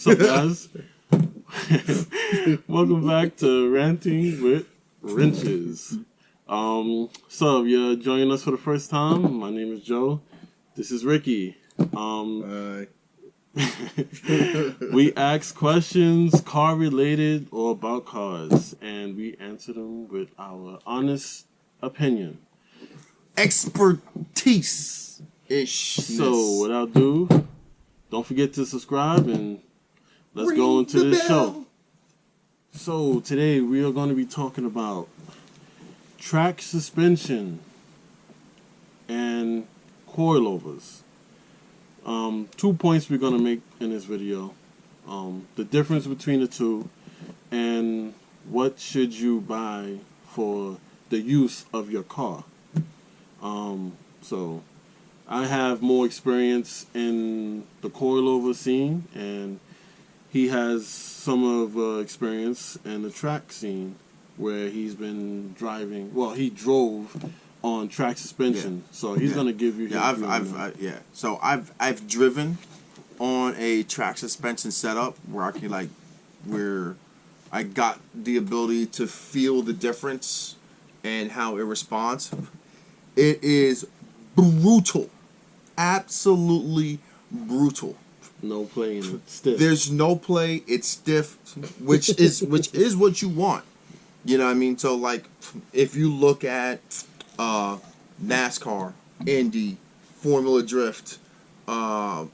What's up, guys? Welcome back to Ranting with Wrenches. So if you're joining us for the first time, my name is Joe. This is Ricky. We ask questions, car related or about cars, and we answer them with our honest opinion. Expertise-ish. So without ado, don't forget to subscribe and let's go into this show. So today we are going to be talking about track suspension and coilovers. 2 points we're going to make in this video. The difference between the two and what should you buy for the use of your car. So I have more experience in the coilover scene, and he has some of experience in the track scene where he's been driving. Well, he drove on track suspension, so he's gonna give you. Yeah, So I've driven on a track suspension setup where I got the ability to feel the difference and how it responds. It is brutal, absolutely brutal. No play in it. Stiff. There's no play. It's stiff, which is what you want. You know what I mean? So like, if you look at NASCAR, Indy, Formula Drift, World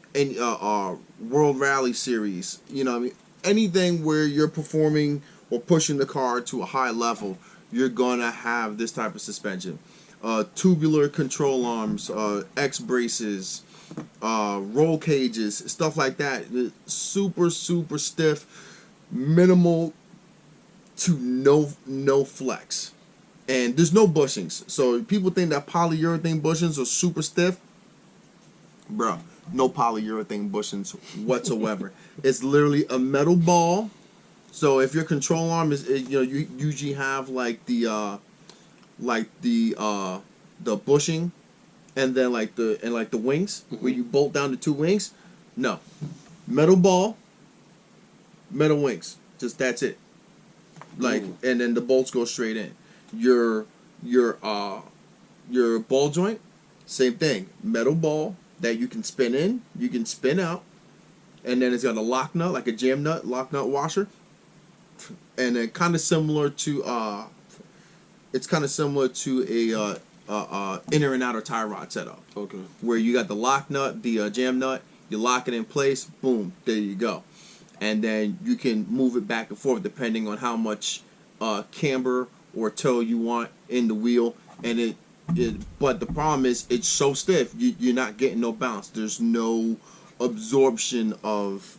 Rally Series, you know what I mean? Anything where you're performing or pushing the car to a high level, you're gonna have this type of suspension. Tubular control arms, X braces, roll cages, stuff like that. Super stiff, minimal to no flex, and there's no bushings. So people think that polyurethane bushings are super stiff, bro. No polyurethane bushings whatsoever. It's literally a metal ball. So if your control arm is, you usually have like the bushing, and then like the wings, where you bolt down the two wings. No, metal ball, metal wings. Just that's it. Like, and then the bolts go straight in. Your ball joint, same thing. Metal ball that you can spin in, you can spin out, and then it's got a lock nut, like a jam nut, lock nut washer, and then kind of similar to a inner and outer tie rod setup. Okay. Where you got the lock nut, the jam nut, you lock it in place, boom, there you go. And then you can move it back and forth depending on how much camber or toe you want in the wheel. And but the problem is it's so stiff, you're not getting no bounce. There's no absorption of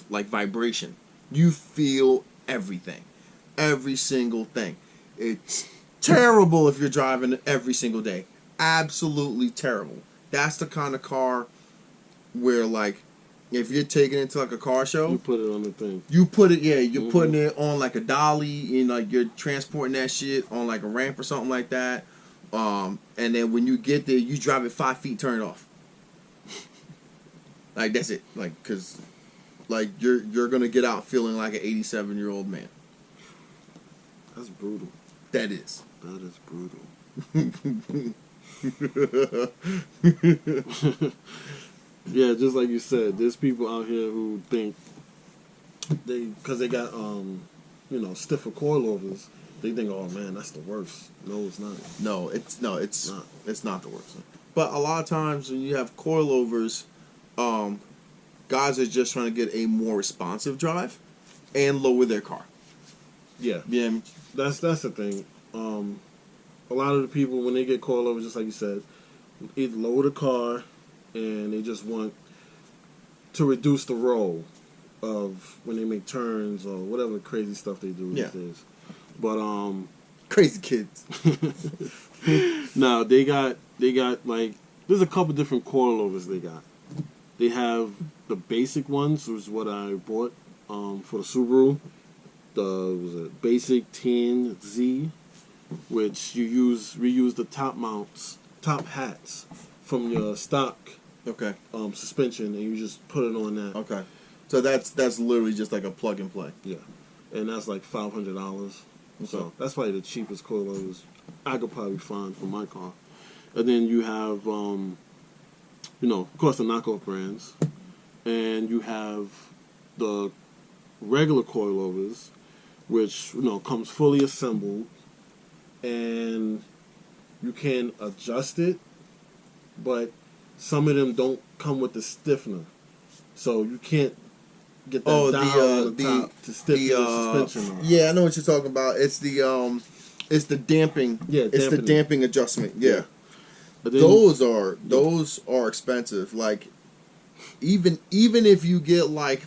like vibration. You feel everything, every single thing. It's terrible if you're driving every single day. Absolutely terrible. That's the kind of car where, like, if you're taking it to like a car show, you put it on the thing. You put it, you're putting it on like a dolly, and like you're transporting that shit on like a ramp or something like that. And then when you get there, you drive it 5 feet, turn it off. Like, that's it. Like, cause like you're gonna get out feeling like an 87-year-old man. That's brutal. That is. That is brutal. Yeah, just like you said, there's people out here who think because they got stiffer coilovers, they think, oh man, that's the worst. No, it's not. It's not the worst. But a lot of times when you have coilovers, guys are just trying to get a more responsive drive and lower their car. Yeah. Yeah. That's the thing. A lot of the people, when they get coilovers, just like you said, either lower the car, and they just want to reduce the roll of when they make turns or whatever crazy stuff they do these days. But crazy kids. No, they got like, there's a couple different coilovers they got. They have the basic ones, which is what I bought for the Subaru. The basic 10Z, which you reuse the top hats from your stock suspension, and you just put it on that. Okay. So that's literally just like a plug and play. Yeah, and that's like $500. So that's probably the cheapest coilovers I could probably find for my car. And then you have, of course, the knockoff brands, and you have the regular coilovers, which comes fully assembled, and you can adjust it, but some of them don't come with the stiffener, so you can't get that dial on the top to stiffen the suspension on. Yeah, I know what you're talking about. It's the damping. Yeah, it's the damping adjustment. Yeah. But then, those are expensive. Like even if you get like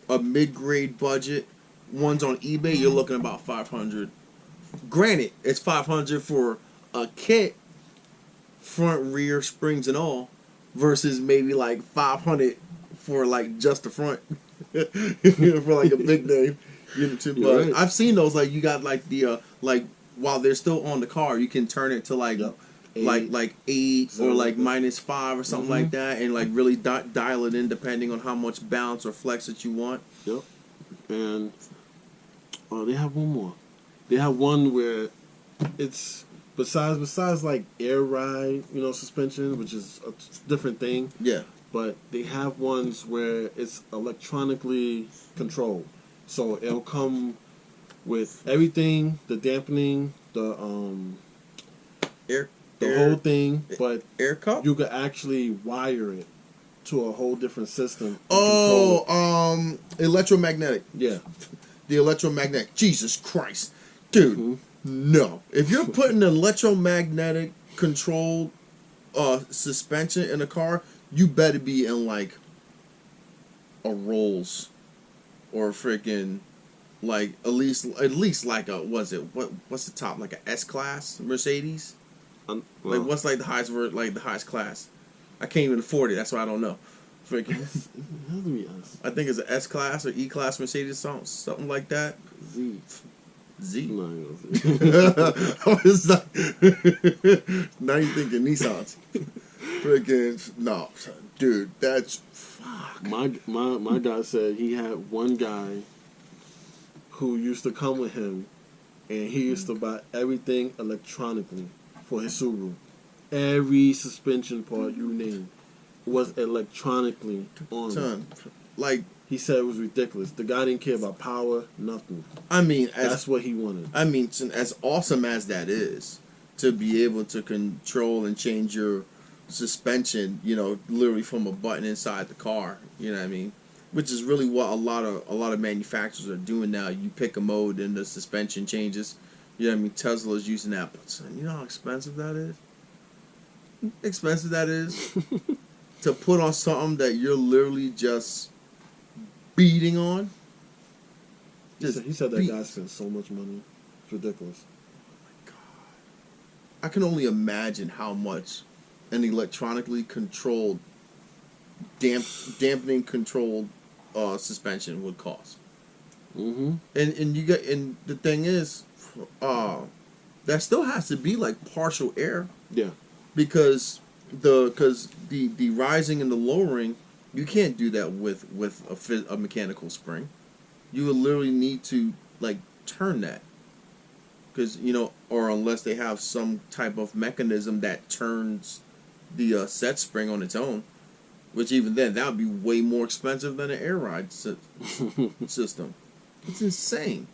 a mid-grade budget ones on eBay, you're looking about 500. Granted, it's 500 for a kit, front, rear, springs, and all, versus maybe like 500 for like just the front. For like a big name. But right. I've seen those, like you got like the like while they're still on the car, you can turn it to like like 8 or like -5 or something like that, and like really dial it in depending on how much bounce or flex that you want. Yep. And they have one more. They have one where it's besides like air ride, suspension, which is a different thing. Yeah. But they have ones where it's electronically controlled. So it'll come with everything, the dampening, the whole thing, but air cup? You could actually wire it to a whole different system. Electromagnetic. Yeah. The electromagnetic. Jesus Christ. Dude, no. If you're putting an electromagnetic controlled suspension in a car, you better be in like a Rolls or freaking like at least like a what's the top, like a S-Class Mercedes? Like what's like the highest class? I can't even afford it. That's why I don't know. Freaking, I think it's an S-Class or E-Class Mercedes, something like that. Z. No, now you're thinking Nissans. Freaking no, dude, that's fuck. My guy said he had one guy who used to come with him, and he used to buy everything electronically for his Subaru. Every suspension part you name was electronically on. Like he said, it was ridiculous. The guy didn't care about power, nothing. I mean, that's what he wanted. I mean, as awesome as that is, to be able to control and change your suspension, literally from a button inside the car, you know what I mean? Which is really what a lot of manufacturers are doing now. You pick a mode and the suspension changes. You know what I mean? Tesla's using that, but you know how expensive that is? To put on something that you're literally just beating on. He said that guy spent so much money. It's ridiculous. Oh my God. I can only imagine how much an electronically controlled, dampening controlled suspension would cost. And the thing is, that still has to be like partial air. Yeah. Because the rising and the lowering, you can't do that with a mechanical spring. You would literally need to like turn that, because or unless they have some type of mechanism that turns the set spring on its own, which even then that would be way more expensive than an air ride system. It's insane.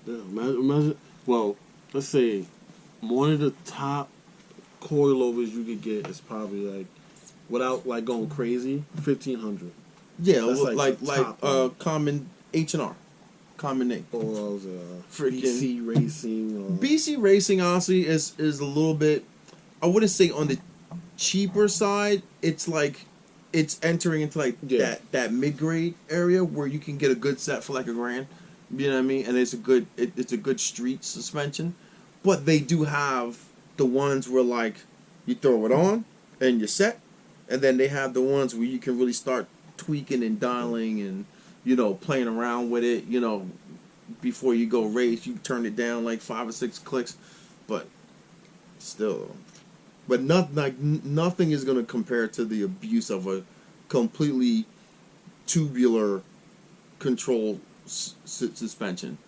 Yeah, imagine. Well, let's say one of the top coilovers you could get is probably like, without like going crazy, $1,500. Yeah, like common H&R, common name. Or BC Racing. BC Racing honestly is a little bit, I wouldn't say on the cheaper side. It's like it's entering into like that mid grade area where you can get a good set for like $1,000. You know what I mean? And it's a good street suspension. But they do have the ones where like you throw it on and you're set, and then they have the ones where you can really start tweaking and dialing and playing around with it. Before you go race, you turn it down like 5 or 6 clicks, but still. But nothing is gonna compare to the abuse of a completely tubular control suspension.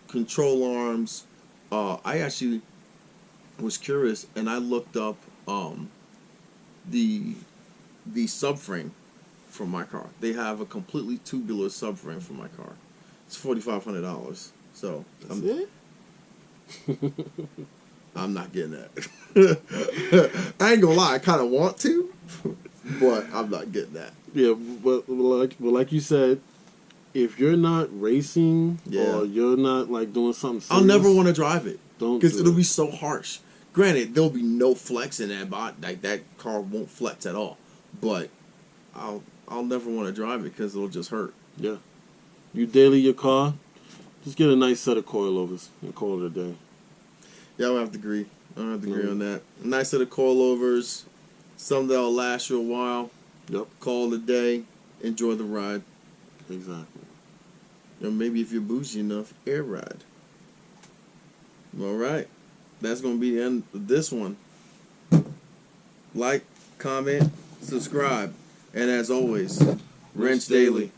Control arms. I actually was curious and I looked up the subframe for my car. They have a completely tubular subframe for my car. It's $4,500. So That's it? I'm not getting that. I ain't gonna lie, I kind of want to, but I'm not getting that. Yeah, but like you said, if you're not racing or you're not like doing something serious, I'll never want to drive it. Don't, because it'll be so harsh. Granted, there'll be no flex in that body. Like that car won't flex at all. But I'll never want to drive it because it'll just hurt. Yeah. You daily your car, just get a nice set of coilovers and call it a day. Yeah, I don't have to agree. I don't have to agree on that. A nice set of coilovers, something that'll last you a while. Yep. Call it a day. Enjoy the ride. Exactly. Or maybe if you're bougie enough, air ride. All right. That's going to be the end of this one. Like, comment, subscribe. And as always, Wrench Daily.